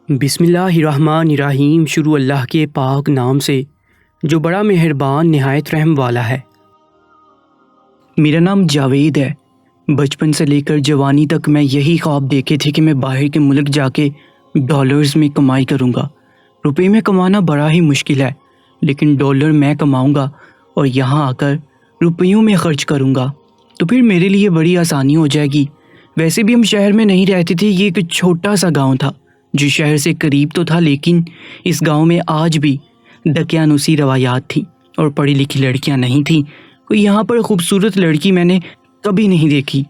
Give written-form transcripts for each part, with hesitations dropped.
بسم اللہ الرحمن الرحیم۔ شروع اللہ کے پاک نام سے جو بڑا مہربان نہایت رحم والا ہے۔ میرا نام جاوید ہے۔ بچپن سے لے کر جوانی تک میں یہی خواب دیکھے تھے کہ میں باہر کے ملک جا کے ڈالرز میں کمائی کروں گا۔ روپے میں کمانا بڑا ہی مشکل ہے، لیکن ڈالر میں کماؤں گا اور یہاں آ کر روپیوں میں خرچ کروں گا تو پھر میرے لیے بڑی آسانی ہو جائے گی۔ ویسے بھی ہم شہر میں نہیں رہتے تھے، یہ ایک چھوٹا سا گاؤں تھا جو شہر سے قریب تو تھا، لیکن اس گاؤں میں آج بھی دقیانوسی روایات تھیں اور پڑھی لکھی لڑکیاں نہیں تھیں۔ کوئی یہاں پر خوبصورت لڑکی میں نے کبھی نہیں دیکھی۔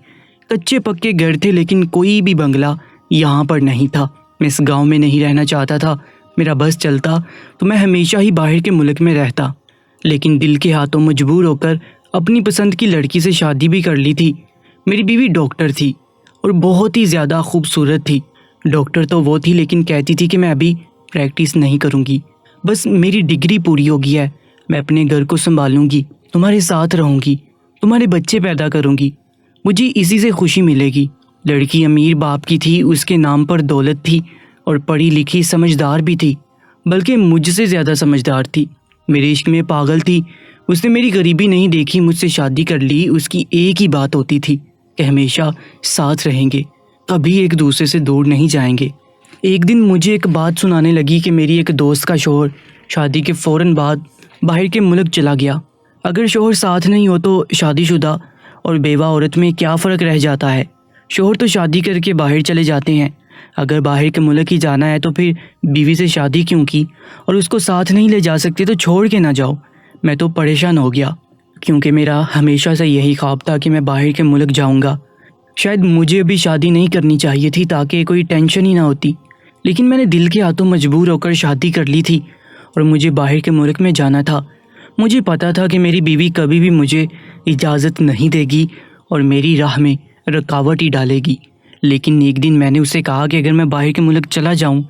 کچے پکے گھر تھے لیکن کوئی بھی بنگلہ یہاں پر نہیں تھا۔ میں اس گاؤں میں نہیں رہنا چاہتا تھا۔ میرا بس چلتا تو میں ہمیشہ ہی باہر کے ملک میں رہتا، لیکن دل کے ہاتھوں مجبور ہو کر اپنی پسند کی لڑکی سے شادی بھی کر لی تھی۔ میری بیوی ڈاکٹر تھی اور بہت ہی زیادہ خوبصورت تھی۔ ڈاکٹر تو وہ تھی لیکن کہتی تھی کہ میں ابھی پریکٹس نہیں کروں گی، بس میری ڈگری پوری ہو گئی ہے، میں اپنے گھر کو سنبھالوں گی، تمہارے ساتھ رہوں گی، تمہارے بچے پیدا کروں گی، مجھے اسی سے خوشی ملے گی۔ لڑکی امیر باپ کی تھی، اس کے نام پر دولت تھی اور پڑھی لکھی سمجھدار بھی تھی، بلکہ مجھ سے زیادہ سمجھدار تھی۔ میرے عشق میں پاگل تھی۔ اس نے میری غریبی نہیں دیکھی، مجھ سے شادی کر لی۔ اس کی ایک ہی بات ہوتی تھی کہ ہمیشہ ساتھ رہیں گے، کبھی ایک دوسرے سے دور نہیں جائیں گے۔ ایک دن مجھے ایک بات سنانے لگی کہ میری ایک دوست کا شوہر شادی کے فوراً بعد باہر کے ملک چلا گیا۔ اگر شوہر ساتھ نہیں ہو تو شادی شدہ اور بیوہ عورت میں کیا فرق رہ جاتا ہے؟ شوہر تو شادی کر کے باہر چلے جاتے ہیں، اگر باہر کے ملک ہی جانا ہے تو پھر بیوی سے شادی کیوں کی؟ اور اس کو ساتھ نہیں لے جا سکتے تو چھوڑ کے نہ جاؤ۔ میں تو پریشان ہو گیا کیونکہ میرا ہمیشہ سے یہی خواب تھا کہ میں باہر کے ملک جاؤں گا۔ شاید مجھے ابھی شادی نہیں کرنی چاہیے تھی تاکہ کوئی ٹینشن ہی نہ ہوتی، لیکن میں نے دل کے ہاتھوں مجبور ہو کر شادی کر لی تھی اور مجھے باہر کے ملک میں جانا تھا۔ مجھے پتا تھا کہ میری بیوی کبھی بھی مجھے اجازت نہیں دے گی اور میری راہ میں رکاوٹ ہی ڈالے گی، لیکن ایک دن میں نے اسے کہا کہ اگر میں باہر کے ملک چلا جاؤں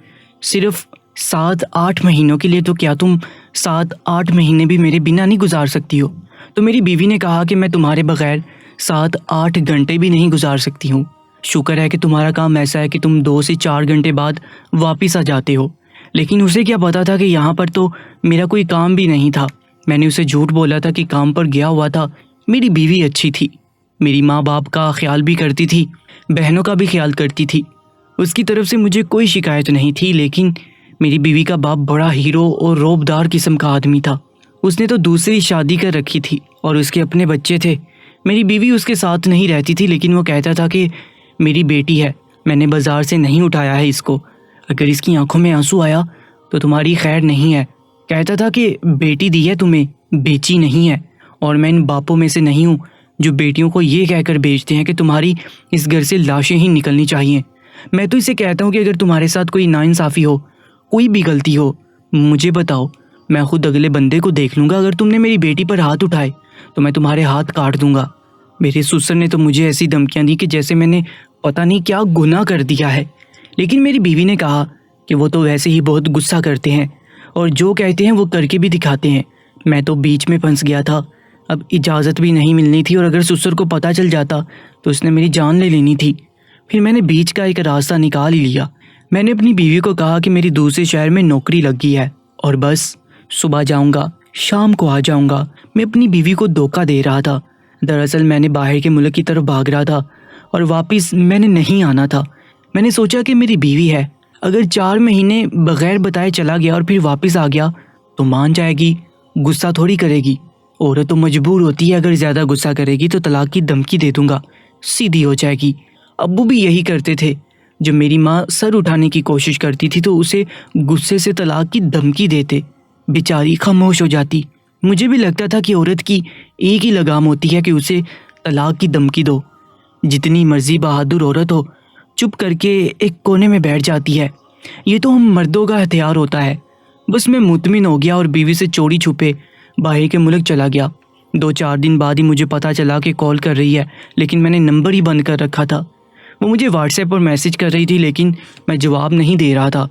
صرف 7-8 مہینوں کے لیے تو کیا تم 7-8 مہینے بھی میرے بنا نہیں گزار سکتی ہو؟ تو میری بیوی نے کہا کہ میں تمہارے بغیر 7-8 گھنٹے بھی نہیں گزار سکتی ہوں۔ شکر ہے کہ تمہارا کام ایسا ہے کہ تم 2 سے 4 گھنٹے بعد واپس آ جاتے ہو، لیکن اسے کیا پتا تھا کہ یہاں پر تو میرا کوئی کام بھی نہیں تھا۔ میں نے اسے جھوٹ بولا تھا کہ کام پر گیا ہوا تھا۔ میری بیوی اچھی تھی، میری ماں باپ کا خیال بھی کرتی تھی، بہنوں کا بھی خیال کرتی تھی، اس کی طرف سے مجھے کوئی شکایت نہیں تھی، لیکن میری بیوی کا باپ بڑا ہیرو اور روبدار قسم کا آدمی تھا۔ اس نے تو دوسری شادی کر رکھی تھی اور اس کے اپنے بچے تھے۔ میری بیوی اس کے ساتھ نہیں رہتی تھی، لیکن وہ کہتا تھا کہ میری بیٹی ہے، میں نے بازار سے نہیں اٹھایا ہے اس کو، اگر اس کی آنکھوں میں آنسو آیا تو تمہاری خیر نہیں ہے۔ کہتا تھا کہ بیٹی دی ہے تمہیں، بیچی نہیں ہے، اور میں ان باپوں میں سے نہیں ہوں جو بیٹیوں کو یہ کہہ کر بیچتے ہیں کہ تمہاری اس گھر سے لاشیں ہی نکلنی چاہیے۔ میں تو اسے کہتا ہوں کہ اگر تمہارے ساتھ کوئی ناانصافی ہو، کوئی بھی غلطی ہو، مجھے بتاؤ، میں خود اگلے بندے کو دیکھ لوں گا۔ اگر تم نے میری بیٹی پر ہاتھ اٹھائے تو میں تمہارے ہاتھ کاٹ دوں گا۔ میرے سسر نے تو مجھے ایسی دھمکیاں دی کہ جیسے میں نے پتہ نہیں کیا گناہ کر دیا ہے، لیکن میری بیوی نے کہا کہ وہ تو ویسے ہی بہت غصہ کرتے ہیں اور جو کہتے ہیں وہ کر کے بھی دکھاتے ہیں۔ میں تو بیچ میں پھنس گیا تھا، اب اجازت بھی نہیں ملنی تھی، اور اگر سسر کو پتہ چل جاتا تو اس نے میری جان لے لینی تھی۔ پھر میں نے بیچ کا ایک راستہ نکال ہی لیا۔ میں نے اپنی بیوی کو کہا کہ میری دوسرے شہر میں نوکری لگ گئی ہے اور بس صبح جاؤں گا، شام کو آ جاؤں گا۔ میں اپنی بیوی کو دھوکہ دے رہا تھا۔ دراصل میں نے باہر کے ملک کی طرف بھاگ رہا تھا اور واپس میں نے نہیں آنا تھا۔ میں نے سوچا کہ میری بیوی ہے، اگر 4 مہینے بغیر بتائے چلا گیا اور پھر واپس آ گیا تو مان جائے گی، غصہ تھوڑی کرے گی۔ عورت تو مجبور ہوتی ہے، اگر زیادہ غصہ کرے گی تو طلاق کی دھمکی دے دوں گا، سیدھی ہو جائے گی۔ ابو بھی یہی کرتے تھے، جب میری ماں سر اٹھانے کی کوشش کرتی تھی تو اسے غصے سے طلاق کی دھمکی دیتے، بیچاری خاموش ہو جاتی۔ مجھے بھی لگتا تھا کہ عورت کی ایک ہی لگام ہوتی ہے کہ اسے طلاق کی دھمکی دو۔ جتنی مرضی بہادر عورت ہو، چپ کر کے ایک کونے میں بیٹھ جاتی ہے۔ یہ تو ہم مردوں کا ہتھیار ہوتا ہے۔ بس میں مطمئن ہو گیا اور بیوی سے چوری چھپے باہر کے ملک چلا گیا۔ 2-4 دن بعد ہی مجھے پتا چلا کہ کال کر رہی ہے، لیکن میں نے نمبر ہی بند کر رکھا تھا۔ وہ مجھے واٹس ایپ پر میسج کر رہی تھی لیکن میں جواب نہیں دے رہا تھا۔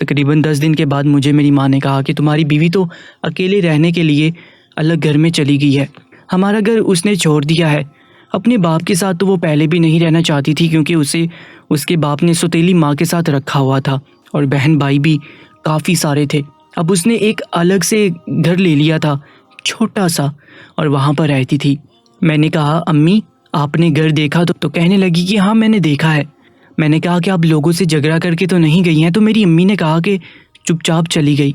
تقریباً 10 دن کے بعد مجھے میری ماں نے کہا کہ تمہاری بیوی تو اکیلے رہنے کے لیے الگ گھر میں چلی گئی ہے، ہمارا گھر اس نے چھوڑ دیا ہے۔ اپنے باپ کے ساتھ تو وہ پہلے بھی نہیں رہنا چاہتی تھی کیونکہ اسے اس کے باپ نے سوتیلی ماں کے ساتھ رکھا ہوا تھا اور بہن بھائی بھی کافی سارے تھے۔ اب اس نے ایک الگ سے گھر لے لیا تھا، چھوٹا سا، اور وہاں پر رہتی تھی۔ میں نے کہا امی آپ نے گھر دیکھا؟ تو کہنے لگی کہ ہاں میں نے دیکھا ہے۔ میں نے کہا کہ آپ لوگوں سے جھگڑا کر کے تو نہیں گئی ہیں؟ تو میری امی نے کہا کہ چپ چاپ چلی گئی،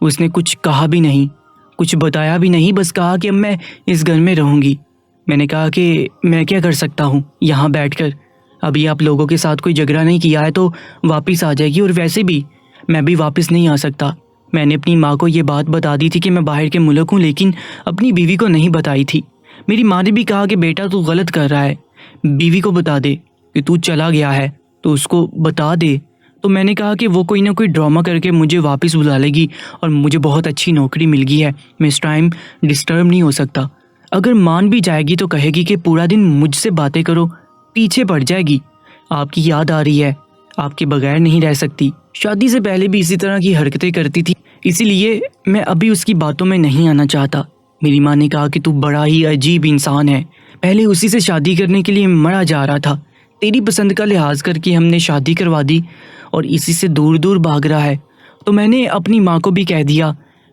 اس نے کچھ کہا بھی نہیں، کچھ بتایا بھی نہیں، بس کہا کہ اب میں اس گھر میں رہوں گی۔ میں نے کہا کہ میں کیا کر سکتا ہوں یہاں بیٹھ کر؟ ابھی آپ لوگوں کے ساتھ کوئی جھگڑا نہیں کیا ہے تو واپس آ جائے گی، اور ویسے بھی میں بھی واپس نہیں آ سکتا۔ میں نے اپنی ماں کو یہ بات بتا دی تھی کہ میں باہر کے ملک ہوں، لیکن اپنی بیوی کو نہیں بتائی تھی۔ میری ماں نے بھی کہا کہ بیٹا تو غلط کر رہا ہے، بیوی کو بتا دے کہ تو چلا گیا ہے تو اس کو بتا دے۔ تو میں نے کہا کہ وہ کوئی نہ کوئی ڈرامہ کر کے مجھے واپس بلا لے گی، اور مجھے بہت اچھی نوکری مل گئی ہے، میں اس ٹائم ڈسٹرب نہیں ہو سکتا۔ اگر مان بھی جائے گی تو کہے گی کہ پورا دن مجھ سے باتیں کرو، پیچھے پڑ جائے گی، آپ کی یاد آ رہی ہے، آپ کے بغیر نہیں رہ سکتی۔ شادی سے پہلے بھی اسی طرح کی حرکتیں کرتی تھی، اسی لیے میں ابھی اس کی باتوں میں نہیں آنا چاہتا۔ میری ماں نے کہا کہ تو بڑا ہی عجیب انسان ہے، پہلے اسی سے شادی کرنے کے لیے مرا جا رہا تھا، تیری پسند کا لحاظ کر کے ہم نے شادی کروا دی اور اسی سے دور دور بھاگ رہا ہے۔ تو میں نے اپنی ماں کو بھی کہہ دیا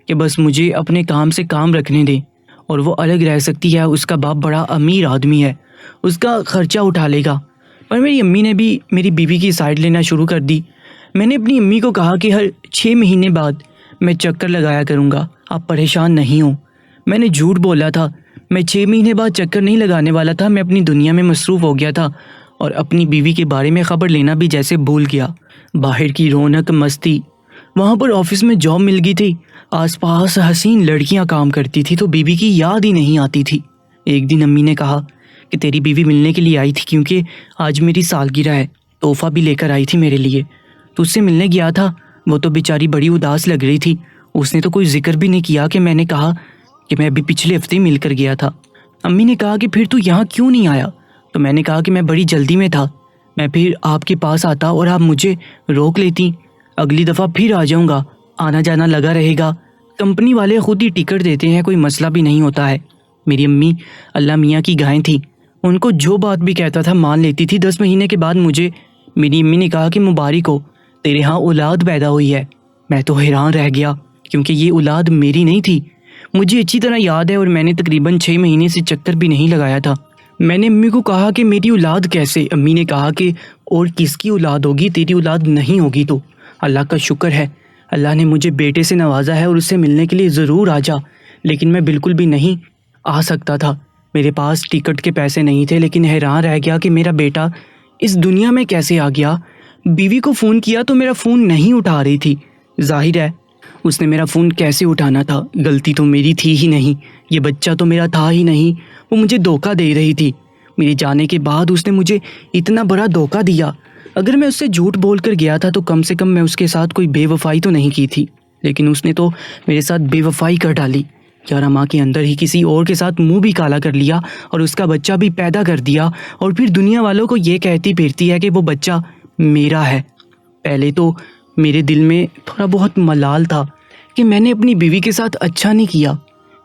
کہ بس مجھے اپنے کام سے کام رکھنے دے، اور وہ الگ رہ سکتی ہے، اس کا باپ بڑا امیر آدمی ہے، اس کا خرچہ اٹھا لے گا۔ پر میری امی نے بھی میری بیوی کی سائڈ لینا شروع کر دی۔ میں نے اپنی امی کو کہا کہ ہر 6 مہینے بعد میں چکر لگایا کروں گا، آپ پریشان نہیں ہوں۔ میں نے جھوٹ بولا تھا، میں 6 مہینے بعد چکر نہیں لگانے والا تھا، میں اپنی دنیا میں مصروف ہو گیا تھا اور اپنی بیوی کے بارے میں خبر لینا بھی جیسے بھول گیا۔ باہر کی رونق مستی، وہاں پر آفس میں جاب مل گئی تھی، آس پاس حسین لڑکیاں کام کرتی تھی تو بیوی کی یاد ہی نہیں آتی تھی۔ ایک دن امی نے کہا کہ تیری بیوی ملنے کے لیے آئی تھی کیونکہ آج میری سالگرہ ہے، تحفہ بھی لے کر آئی تھی میرے لیے، تو اس سے ملنے گیا تھا، وہ تو بیچاری بڑی اداس لگ رہی تھی، اس نے تو کوئی ذکر بھی نہیں کیا کہ میں نے کہا کہ میں ابھی پچھلے ہفتے مل کر گیا تھا۔ امی نے کہا کہ پھر تو یہاں کیوں نہیں آیا؟ تو میں نے کہا کہ میں بڑی جلدی میں تھا، میں پھر آپ کے پاس آتا اور آپ مجھے روک لیتی، اگلی دفعہ پھر آ جاؤں گا، آنا جانا لگا رہے گا، کمپنی والے خود ہی ٹکٹ دیتے ہیں، کوئی مسئلہ بھی نہیں ہوتا ہے۔ میری امی اللہ میاں کی گائیں تھی، ان کو جو بات بھی کہتا تھا مان لیتی تھی۔ 10 مہینے کے بعد مجھے میری امی نے کہا کہ مبارک ہو، تیرے ہاں اولاد پیدا ہوئی ہے۔ میں تو حیران رہ گیا کیونکہ یہ اولاد میری نہیں تھی، مجھے اچھی طرح یاد ہے، اور میں نے تقریباً 6 مہینے سے چکر بھی نہیں لگایا تھا۔ میں نے امی کو کہا کہ میری اولاد کیسے؟ امی نے کہا کہ اور کس کی اولاد ہوگی، تیری اولاد نہیں ہوگی تو اللہ کا شکر ہے، اللہ نے مجھے بیٹے سے نوازا ہے اور اس سے ملنے کے لیے ضرور آ جا۔ لیکن میں بالکل بھی نہیں آ سکتا تھا، میرے پاس ٹکٹ کے پیسے نہیں تھے، لیکن حیران رہ گیا کہ میرا بیٹا اس دنیا میں کیسے آ گیا۔ بیوی کو فون کیا تو میرا فون نہیں اٹھا رہی تھی، ظاہر ہے اس نے میرا فون کیسے اٹھانا تھا، غلطی تو میری تھی ہی نہیں، یہ بچہ تو میرا تھا ہی نہیں، وہ مجھے دھوکہ دے رہی تھی۔ میرے جانے کے بعد اس نے مجھے اتنا بڑا دھوکہ دیا، اگر میں اس سے جھوٹ بول کر گیا تھا تو کم سے کم میں اس کے ساتھ کوئی بے وفائی تو نہیں کی تھی، لیکن اس نے تو میرے ساتھ بے وفائی کر ڈالی۔ 11 ماہ کے اندر ہی کسی اور کے ساتھ منہ بھی کالا کر لیا اور اس کا بچہ بھی پیدا کر دیا، اور پھر دنیا والوں کو یہ کہتی پھرتی ہے کہ وہ بچہ میرا ہے۔ پہلے تو میرے دل میں تھوڑا بہت ملال تھا کہ میں نے اپنی بیوی کے ساتھ اچھا نہیں کیا،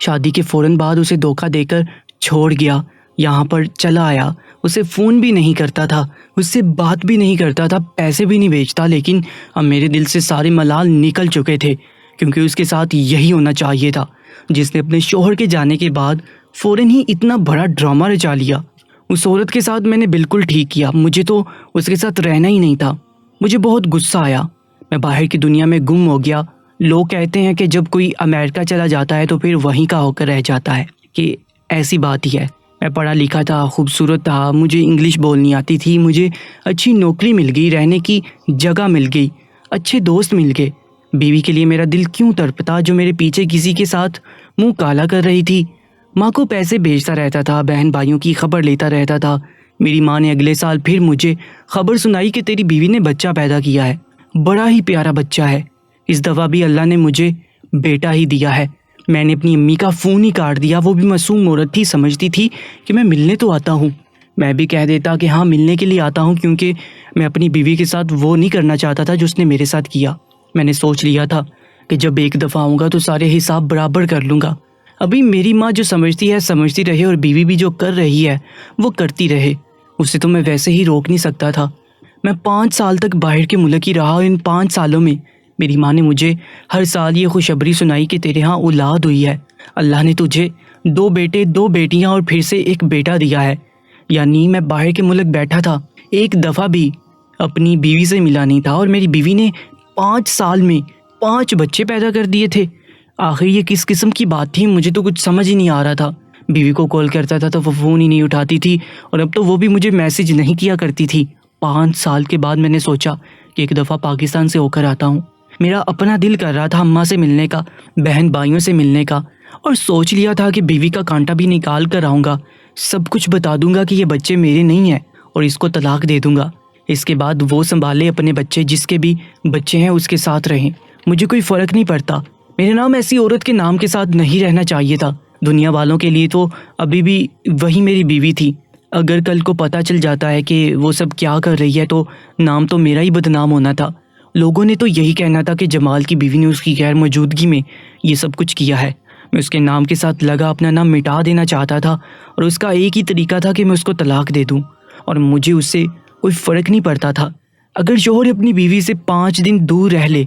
شادی کے فوراً بعد اسے دھوکہ دے کر چھوڑ گیا، یہاں پر چلا آیا، اسے فون بھی نہیں کرتا تھا، اس سے بات بھی نہیں کرتا تھا، پیسے بھی نہیں بھیجتا، لیکن اب میرے دل سے سارے ملال نکل چکے تھے کیونکہ اس کے ساتھ یہی ہونا چاہیے تھا، جس نے اپنے شوہر کے جانے کے بعد فوراً ہی اتنا بڑا ڈرامہ رچا لیا۔ اس عورت کے ساتھ میں نے بالکل ٹھیک کیا، مجھے تو اس کے ساتھ رہنا ہی نہیں تھا۔ مجھے بہت غصہ آیا، میں باہر کی دنیا میں گم ہو گیا۔ لوگ کہتے ہیں کہ جب کوئی امریکہ چلا جاتا ہے تو پھر وہیں کا ہو کر رہ جاتا ہے، کہ ایسی بات ہی ہے۔ میں پڑھا لکھا تھا، خوبصورت تھا، مجھے انگلش بولنی آتی تھی، مجھے اچھی نوکری مل گئی، رہنے کی جگہ مل گئی، اچھے دوست مل گئے۔ بیوی کے لیے میرا دل کیوں تڑپتا جو میرے پیچھے کسی کے ساتھ منہ کالا کر رہی تھی۔ ماں کو پیسے بھیجتا رہتا تھا، بہن بھائیوں کی خبر لیتا رہتا تھا۔ میری ماں نے اگلے سال پھر مجھے خبر سنائی کہ تیری بیوی نے بچہ پیدا کیا ہے، بڑا ہی پیارا بچہ ہے، اس دفعہ بھی اللہ نے مجھے بیٹا ہی دیا ہے۔ میں نے اپنی امی کا فون ہی کاٹ دیا، وہ بھی معصوم عورت تھی، سمجھتی تھی کہ میں ملنے تو آتا ہوں، میں بھی کہہ دیتا کہ ہاں ملنے کے لیے آتا ہوں، کیونکہ میں اپنی بیوی کے ساتھ وہ نہیں کرنا چاہتا تھا جو اس نے میرے ساتھ کیا۔ میں نے سوچ لیا تھا کہ جب ایک دفعہ آؤں گا تو سارے حساب برابر کر لوں گا۔ ابھی میری ماں جو سمجھتی ہے سمجھتی رہے، اور بیوی بھی جو کر رہی ہے وہ کرتی رہے، اسے تو میں ویسے ہی روک نہیں سکتا تھا۔ میں 5 سال تک باہر کے ملک ہی رہا اور ان 5 سالوں میں میری ماں نے مجھے ہر سال یہ خوشخبری سنائی کہ تیرے ہاں اولاد ہوئی ہے، اللہ نے تجھے 2 بیٹے 2 بیٹیاں اور پھر سے ایک بیٹا دیا ہے۔ یعنی میں باہر کے ملک بیٹھا تھا، ایک دفعہ بھی اپنی بیوی سے ملا نہیں تھا، اور میری بیوی نے 5 سال میں 5 بچے پیدا کر دیے تھے۔ آخر یہ کس قسم کی بات تھی؟ مجھے تو کچھ سمجھ ہی نہیں آ رہا تھا۔ بیوی کو کال کرتا تھا تو وہ فون ہی نہیں اٹھاتی تھی، اور اب تو وہ بھی مجھے میسج نہیں کیا کرتی تھی۔ 5 سال کے بعد میں نے سوچا کہ ایک دفعہ پاکستان سے ہو کر آتا ہوں۔ میرا اپنا دل کر رہا تھا اماں سے ملنے کا، بہن بھائیوں سے ملنے کا، اور سوچ لیا تھا کہ بیوی کا کانٹا بھی نکال کر آؤں گا، سب کچھ بتا دوں گا کہ یہ بچے میرے نہیں ہیں اور اس کو طلاق دے دوں گا۔ اس کے بعد وہ سنبھالے اپنے بچے، جس کے بھی بچے ہیں اس کے ساتھ رہیں، مجھے کوئی فرق نہیں پڑتا۔ میرا نام ایسی عورت کے نام کے ساتھ نہیں رہنا چاہیے تھا۔ دنیا والوں کے لیے تو ابھی بھی وہی میری بیوی تھی۔ اگر کل کو پتہ چل جاتا ہے کہ وہ سب کیا کر رہی ہے تو نام تو میرا ہی بدنام ہونا تھا۔ لوگوں نے تو یہی کہنا تھا کہ جمال کی بیوی نے اس کی غیر موجودگی میں یہ سب کچھ کیا ہے۔ میں اس کے نام کے ساتھ لگا اپنا نام مٹا دینا چاہتا تھا، اور اس کا ایک ہی طریقہ تھا کہ میں اس کو طلاق دے دوں، اور مجھے اس سے کوئی فرق نہیں پڑتا تھا۔ اگر شوہر اپنی بیوی سے 5 دن دور رہ لے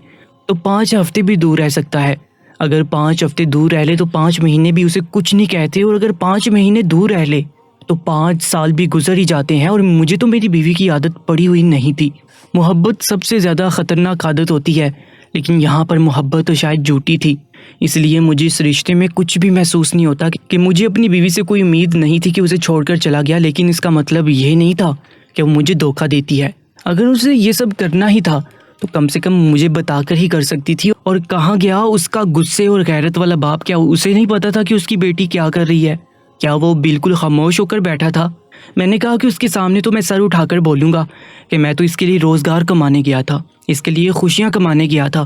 تو 5 ہفتے بھی دور رہ سکتا ہے۔ اگر 5 ہفتے دور رہ لے تو 5 مہینے بھی اسے کچھ نہیں کہتے، اور اگر 5 مہینے دور رہ لے تو 5 سال بھی گزر ہی جاتے ہیں۔ اور مجھے تو میری بیوی کی عادت پڑی ہوئی نہیں تھی۔ محبت سب سے زیادہ خطرناک عادت ہوتی ہے، لیکن یہاں پر محبت تو شاید جھوٹی تھی، اس لیے مجھے اس رشتے میں کچھ بھی محسوس نہیں ہوتا کہ مجھے اپنی بیوی سے کوئی امید نہیں تھی کہ اسے چھوڑ کر چلا گیا، لیکن اس کا مطلب یہ نہیں تھا کہ وہ مجھے دھوکہ دیتی ہے۔ اگر اسے یہ سب کرنا ہی تھا تو کم سے کم مجھے بتا کر ہی کر سکتی تھی۔ اور کہاں گیا اس کا غصے اور غیرت والا باپ؟ کیا اسے نہیں پتا تھا کہ اس کی بیٹی کیا کر رہی ہے؟ کیا وہ بالکل خاموش ہو کر بیٹھا تھا؟ میں نے کہا کہ اس کے سامنے تو میں سر اٹھا کر بولوں گا کہ میں تو اس کے لیے روزگار کمانے گیا تھا، اس کے لیے خوشیاں کمانے گیا تھا،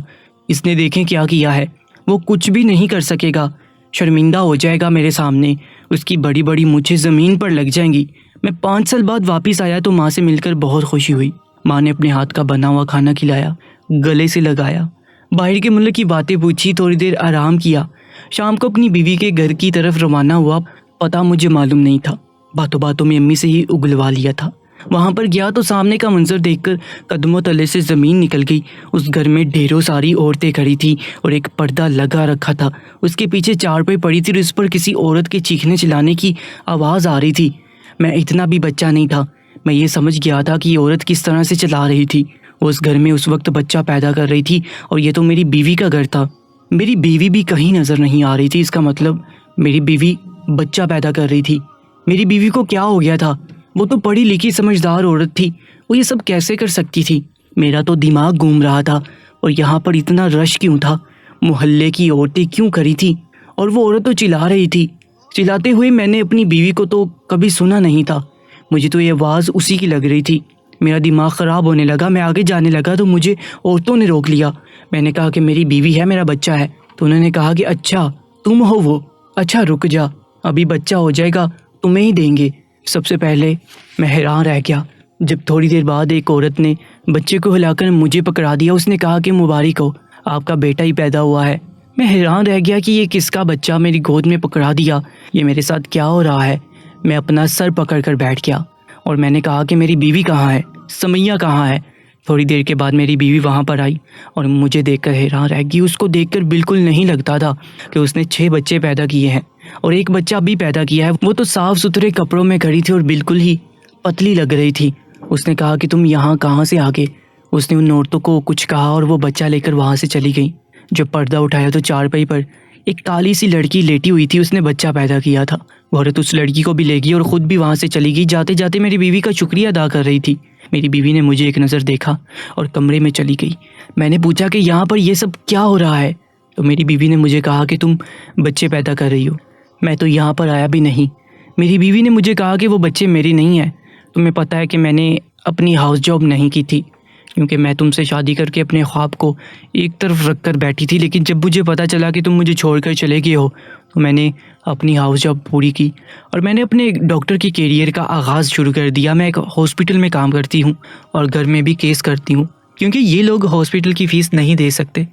اس نے دیکھیں کیا کیا ہے۔ وہ کچھ بھی نہیں کر سکے گا، شرمندہ ہو جائے گا میرے سامنے، اس کی بڑی بڑی مجھے زمین پر لگ جائیں گی۔ میں 5 سال بعد واپس آیا تو ماں سے مل کر بہت خوشی ہوئی۔ ماں نے اپنے ہاتھ کا بنا ہوا کھانا کھلایا، گلے سے لگایا، باہر کے ملک کی باتیں پوچھی، تھوڑی دیر آرام کیا۔ شام کو اپنی بیوی کے گھر کی طرف روانہ ہوا۔ پتہ مجھے معلوم نہیں تھا، باتوں باتوں میں امی سے ہی اگلوا لیا تھا۔ وہاں پر گیا تو سامنے کا منظر دیکھ کر قدموں تلے سے زمین نکل گئی۔ اس گھر میں ڈھیروں ساری عورتیں کھڑی تھیں اور ایک پردہ لگا رکھا تھا۔ اس کے پیچھے چارپائی پڑی تھی اور اس پر کسی عورت کے چیخنے چلانے کی آواز آ رہی تھی۔ میں اتنا بھی بچہ نہیں تھا، میں یہ سمجھ گیا تھا کہ یہ عورت کس طرح سے چلا رہی تھی۔ اس گھر میں اس وقت بچہ پیدا کر رہی تھی، اور یہ تو میری بیوی کا گھر تھا۔ میری بیوی بھی کہیں نظر نہیں آ رہی تھی، اس کا مطلب میری بیوی بچہ پیدا کر رہی تھی۔ میری بیوی کو کیا ہو گیا تھا؟ وہ تو پڑھی لکھی سمجھدار عورت تھی، وہ یہ سب کیسے کر سکتی تھی؟ میرا تو دماغ گھوم رہا تھا۔ اور یہاں پر اتنا رش کیوں تھا؟ محلے کی عورتیں کیوں کھڑی تھی؟ اور وہ عورت تو چلا رہی تھی۔ چلاتے ہوئے میں نے اپنی بیوی کو تو کبھی سنا نہیں تھا، مجھے تو یہ آواز اسی کی لگ رہی تھی۔ میرا دماغ خراب ہونے لگا، میں آگے جانے لگا تو مجھے عورتوں نے روک لیا۔ میں نے کہا کہ میری بیوی ہے، میرا بچہ ہے۔ تو انہوں نے کہا کہ اچھا تم ہو وہ، اچھا رک جا، ابھی بچہ ہو جائے گا تمہیں ہی دیں گے۔ سب سے پہلے میں حیران رہ گیا جب تھوڑی دیر بعد ایک عورت نے بچے کو ہلا کر مجھے پکڑا دیا۔ اس نے کہا کہ مبارک ہو، آپ کا بیٹا ہی پیدا ہوا ہے۔ میں حیران رہ گیا کہ یہ کس کا بچہ میری گود میں پکڑا دیا، یہ میرے ساتھ کیا ہو رہا ہے؟ میں اپنا سر پکڑ کر بیٹھ گیا اور میں نے کہا کہ میری بیوی کہاں ہے، سمیہ کہاں ہے؟ تھوڑی دیر کے بعد میری بیوی وہاں پر آئی اور مجھے دیکھ کر حیران رہ گئی۔ اس کو دیکھ کر بالکل نہیں لگتا تھا کہ اس نے 6 بچے پیدا کیے ہیں اور ایک بچہ بھی پیدا کیا ہے۔ وہ تو صاف ستھرے کپڑوں میں کھڑی تھی اور بالکل ہی پتلی لگ رہی تھی۔ اس نے کہا کہ تم یہاں کہاں سے آ گئے؟ اس نے ان عورتوں کو کچھ کہا اور وہ بچہ لے کر وہاں سے چلی گئی۔ جب پردہ اٹھایا تو چارپائی پر ایک کالی سی لڑکی لیٹی ہوئی تھی، اس نے بچہ پیدا کیا تھا۔ وہ عورت اس لڑکی کو بھی لے گئی اور خود بھی وہاں سے چلی گئی۔ جاتے جاتے میری بیوی کا شکریہ ادا کر رہی تھی۔ میری بیوی نے مجھے ایک نظر دیکھا اور کمرے میں چلی گئی۔ میں نے پوچھا کہ یہاں پر یہ سب کیا ہو رہا ہے؟ تو میری بیوی نے مجھے کہا کہ تم بچے پیدا کر رہی ہو۔ میں تو یہاں پر آیا بھی نہیں۔ میری بیوی نے مجھے کہا کہ وہ بچے میرے نہیں ہیں۔ تمہیں پتہ ہے کہ میں نے اپنی ہاؤس جاب نہیں کی تھی، کیونکہ میں تم سے شادی کر کے اپنے خواب کو ایک طرف رکھ کر بیٹھی تھی، لیکن جب مجھے پتہ چلا کہ تم مجھے چھوڑ کر چلے گئے ہو تو میں نے اپنی ہاؤس جاب پوری کی اور میں نے اپنے ڈاکٹر کی کیریئر کا آغاز شروع کر دیا۔ میں ایک ہاسپٹل میں کام کرتی ہوں اور گھر میں بھی کیس کرتی ہوں، کیونکہ یہ لوگ ہاسپٹل کی فیس نہیں دے سکتے،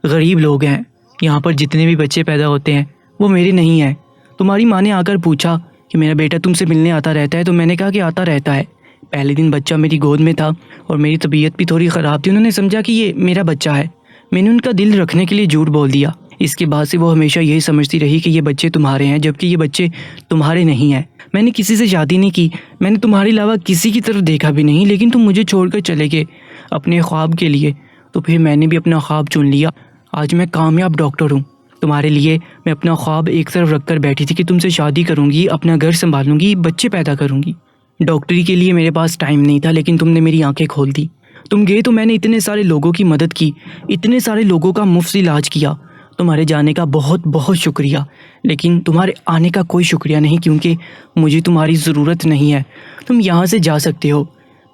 غریب لوگ ہیں۔ یہاں پر جتنے بھی بچے پیدا ہوتے ہیں وہ میرے نہیں ہیں۔ تمہاری ماں نے آ کر پوچھا کہ میرا بیٹا تم سے ملنے آتا رہتا ہے؟ تو میں نے کہا کہ آتا رہتا ہے، پہلے دن بچہ میری گود میں تھا اور میری طبیعت بھی تھوڑی خراب تھی. انہوں نے سمجھا کہ یہ میرا بچہ ہے. میں نے ان کا دل رکھنے کے لیے جھوٹ بول دیا. اس کے بعد سے وہ ہمیشہ یہی سمجھتی رہی کہ یہ بچے تمہارے ہیں، جبکہ یہ بچے تمہارے نہیں ہیں. میں نے کسی سے شادی نہیں کی، میں نے تمہارے علاوہ کسی کی طرف دیکھا بھی نہیں، لیکن تم مجھے چھوڑ کر چلے گئے اپنے خواب کے لیے. تو پھر میں نے بھی اپنا خواب چن لیا. آج میں کامیاب ڈاکٹر ہوں. تمہارے لیے میں اپنا خواب ایک طرف رکھ کر بیٹھی تھی کہ تم سے شادی کروں گی، اپنا گھر سنبھالوں گی، بچے پیدا کروں گی. ڈاکٹری کے لیے میرے پاس ٹائم نہیں تھا، لیکن تم نے میری آنکھیں کھول دی. تم گئے تو میں نے اتنے سارے لوگوں کی مدد کی، اتنے سارے لوگوں کا مفت علاج کیا. تمہارے جانے کا بہت بہت شکریہ، لیکن تمہارے آنے کا کوئی شکریہ نہیں، کیونکہ مجھے تمہاری ضرورت نہیں ہے. تم یہاں سے جا سکتے ہو.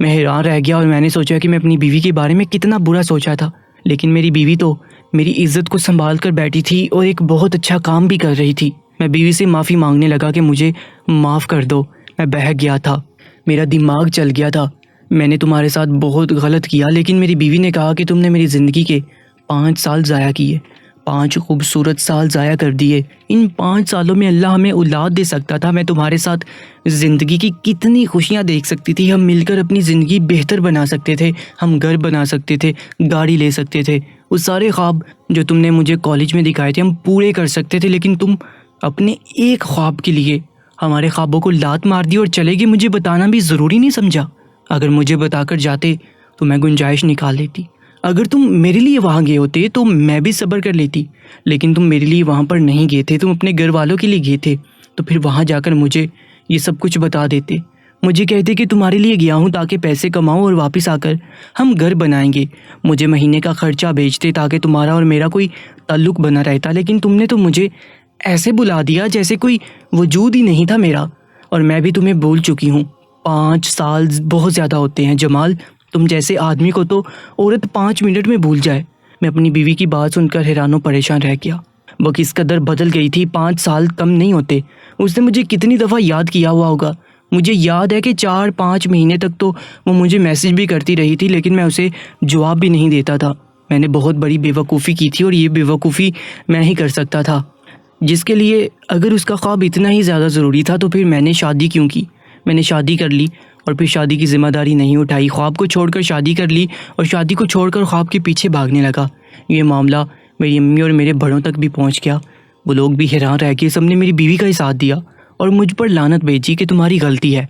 میں حیران رہ گیا اور میں نے سوچا کہ میں اپنی بیوی کے بارے میں کتنا برا سوچا تھا، لیکن میری بیوی تو میری عزت کو سنبھال کر بیٹھی تھی اور ایک بہت اچھا کام بھی کر رہی تھی. میں بیوی سے معافی مانگنے لگا کہ مجھے معاف کر دو، میں بہک گیا تھا، میرا دماغ چل گیا تھا. میں نے تمہارے ساتھ بہت غلط کیا. لیکن میری بیوی نے کہا کہ تم نے میری زندگی کے 5 سال ضائع کیے، 5 خوبصورت سال ضائع کر دیے. ان 5 سالوں میں اللہ ہمیں اولاد دے سکتا تھا. میں تمہارے ساتھ زندگی کی کتنی خوشیاں دیکھ سکتی تھی. ہم مل کر اپنی زندگی بہتر بنا سکتے تھے، ہم گھر بنا سکتے تھے، گاڑی لے سکتے تھے. وہ سارے خواب جو تم نے مجھے کالج میں دکھائے تھے ہم پورے کر سکتے تھے، لیکن تم اپنے ایک خواب کے لیے ہمارے خوابوں کو لات مار دی اور چلے گئے. مجھے بتانا بھی ضروری نہیں سمجھا. اگر مجھے بتا کر جاتے تو میں گنجائش نکال لیتی. اگر تم میرے لیے وہاں گئے ہوتے تو میں بھی صبر کر لیتی، لیکن تم میرے لیے وہاں پر نہیں گئے تھے، تم اپنے گھر والوں کے لیے گئے تھے. تو پھر وہاں جا کر مجھے یہ سب کچھ بتا دیتے، مجھے کہتے کہ تمہارے لیے گیا ہوں تاکہ پیسے کماؤں اور واپس آ کر ہم گھر بنائیں گے. مجھے مہینے کا خرچہ بھیجتے تاکہ تمہارا اور میرا کوئی تعلق بنا رہتا. لیکن تم نے تو مجھے ایسے بلا دیا جیسے کوئی وجود ہی نہیں تھا میرا، اور میں بھی تمہیں بھول چکی ہوں. 5 سال بہت زیادہ ہوتے ہیں جمال. تم جیسے آدمی کو تو عورت 5 منٹ میں بھول جائے. میں اپنی بیوی کی بات سن کر حیران و پریشان رہ گیا. وہ کس قدر بدل گئی تھی. 5 سال کم نہیں ہوتے. اس نے مجھے کتنی دفعہ یاد کیا ہوا ہوگا. مجھے یاد ہے کہ 4-5 مہینے تک تو وہ مجھے میسج بھی کرتی رہی تھی، لیکن میں اسے جواب بھی نہیں دیتا تھا. میں نے بہت بڑی بے وقوفی کی تھی، اور یہ بے وقوفی میں ہی کر سکتا تھا، جس کے لیے اگر اس کا خواب اتنا ہی زیادہ ضروری تھا تو پھر میں نے شادی کیوں کی. میں نے شادی کر لی اور پھر شادی کی ذمہ داری نہیں اٹھائی. خواب کو چھوڑ کر شادی کر لی اور شادی کو چھوڑ کر خواب کے پیچھے بھاگنے لگا. یہ معاملہ میری امی اور میرے بڑوں تک بھی پہنچ گیا. وہ لوگ بھی حیران رہ گئے. سب نے میری بیوی کا ہی ساتھ دیا اور مجھ پر لعنت بھیجی کہ تمہاری غلطی ہے.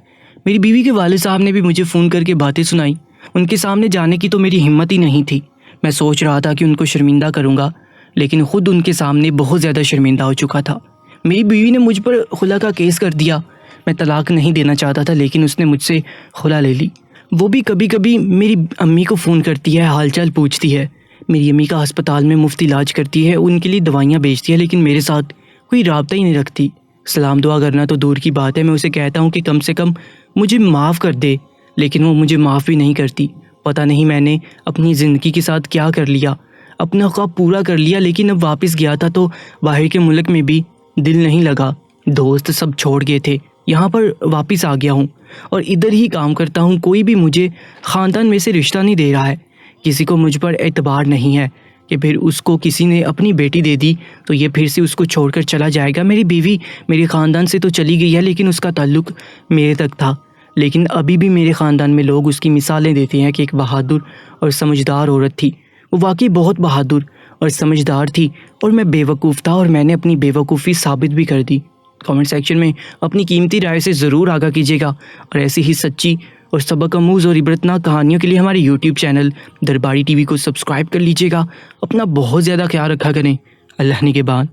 میری بیوی کے والد صاحب نے بھی مجھے فون کر کے باتیں سنائی. ان کے سامنے جانے کی تو میری ہمت ہی نہیں تھی. میں سوچ رہا تھا کہ ان کو شرمندہ کروں گا، لیکن خود ان کے سامنے بہت زیادہ شرمندہ ہو چکا تھا. میری بیوی نے مجھ پر خلا کا کیس کر دیا. میں طلاق نہیں دینا چاہتا تھا، لیکن اس نے مجھ سے خلا لے لی. وہ بھی کبھی کبھی میری امی کو فون کرتی ہے، حال چال پوچھتی ہے. میری امی کا ہسپتال میں مفت علاج کرتی ہے، ان کے لیے دوائیاں بیچتی ہے، لیکن میرے ساتھ کوئی رابطہ ہی نہیں رکھتی. سلام دعا کرنا تو دور کی بات ہے. میں اسے کہتا ہوں کہ کم سے کم مجھے معاف کر دے، لیکن وہ مجھے معاف بھی نہیں کرتی. پتہ نہیں میں نے اپنی زندگی کے ساتھ کیا کر لیا. اپنا خواب پورا کر لیا، لیکن اب واپس گیا تھا تو باہر کے ملک میں بھی دل نہیں لگا. دوست سب چھوڑ گئے تھے. یہاں پر واپس آ گیا ہوں اور ادھر ہی کام کرتا ہوں. کوئی بھی مجھے خاندان میں سے رشتہ نہیں دے رہا ہے. کسی کو مجھ پر اعتبار نہیں ہے کہ پھر اس کو کسی نے اپنی بیٹی دے دی تو یہ پھر سے اس کو چھوڑ کر چلا جائے گا. میری بیوی میرے خاندان سے تو چلی گئی ہے، لیکن اس کا تعلق میرے تک تھا. لیکن ابھی بھی میرے خاندان میں لوگ اس کی مثالیں دیتے ہیں کہ ایک بہادر اور سمجھدار عورت تھی. وہ واقعی بہت بہادر اور سمجھدار تھی، اور میں بے وقوف تھا، اور میں نے اپنی بے وقوفی ثابت بھی کر دی. کامنٹ سیکشن میں اپنی قیمتی رائے سے ضرور آگاہ کیجیے گا، اور ایسی ہی سچی اور سبق آموز اور عبرتناک کہانیوں کے لیے ہمارے یوٹیوب چینل درباری ٹی وی کو سبسکرائب کر لیجیے گا. اپنا بہت زیادہ خیال رکھا کریں. اللہ نگہبان.